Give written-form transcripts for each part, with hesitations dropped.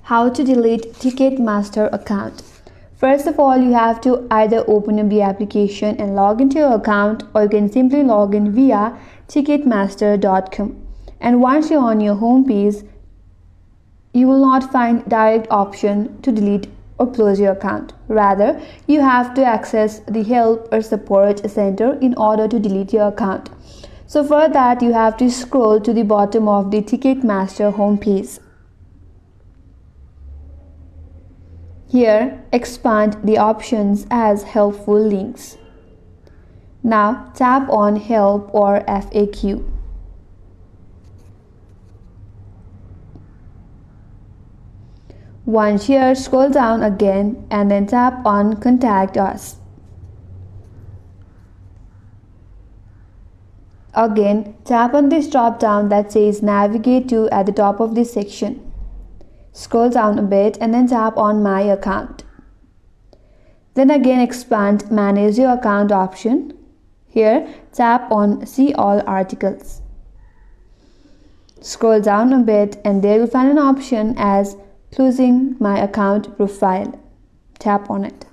How to delete Ticketmaster account. First of all, you have to either open up the application and log into your account, or you can simply log in via Ticketmaster.com. And once you're on your home page, you will not find direct option to delete or close your account. Rather, you have to access the help or support center in order to delete your account. So for that, you have to scroll to the bottom of the Ticketmaster homepage. Here, expand the options as helpful links. Now tap on Help or FAQ. Once here, scroll down again and then tap on Contact Us. Again, tap on this drop down that says Navigate to at the top of this section. Scroll down a bit and then tap on My Account. Then again expand Manage Your Account option. Here, tap on See All Articles. Scroll down a bit and there you'll find an option as Closing My Account Profile. Tap on it.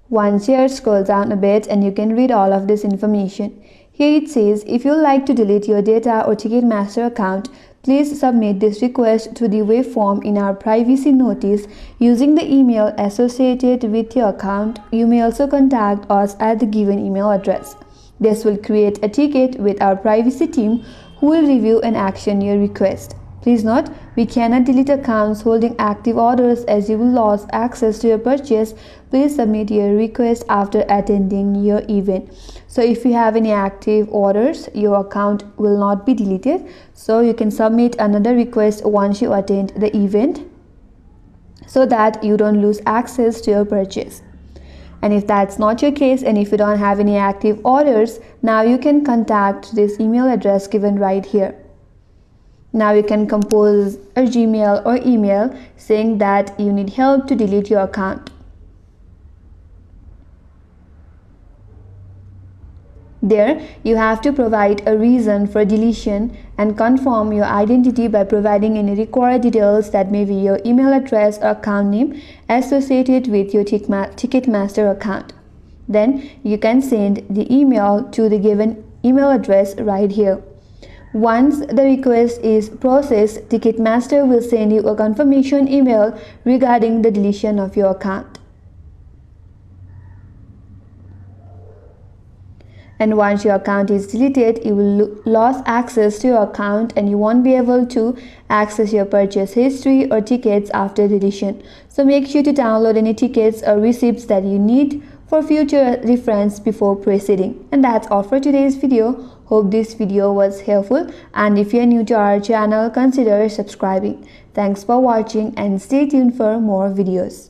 Once here, scroll down a bit and you can read all of this information. Here it says, if you like to delete your data or Ticketmaster account, please submit this request to the waiver form in our privacy notice using the email associated with your account. You may also contact us at the given email address. This will create a ticket with our privacy team who will review and action your request. Please note, we cannot delete accounts holding active orders as you will lose access to your purchase. Please submit your request after attending your event. So if you have any active orders, your account will not be deleted. So you can submit another request once you attend the event so that you don't lose access to your purchase. And if that's not your case, and if you don't have any active orders, now you can contact this email address given right here. Now you can compose a Gmail or email saying that you need help to delete your account. There, you have to provide a reason for deletion and confirm your identity by providing any required details that may be your email address or account name associated with your Ticketmaster account. Then you can send the email to the given email address right here. Once the request is processed, Ticketmaster will send you a confirmation email regarding the deletion of your account. And once your account is deleted, you will lose access to your account and you won't be able to access your purchase history or tickets after deletion. So make sure to download any tickets or receipts that you need for future reference before proceeding. And that's all for today's video. Hope this video was helpful, and if you're new to our channel, consider subscribing. Thanks for watching and stay tuned for more videos.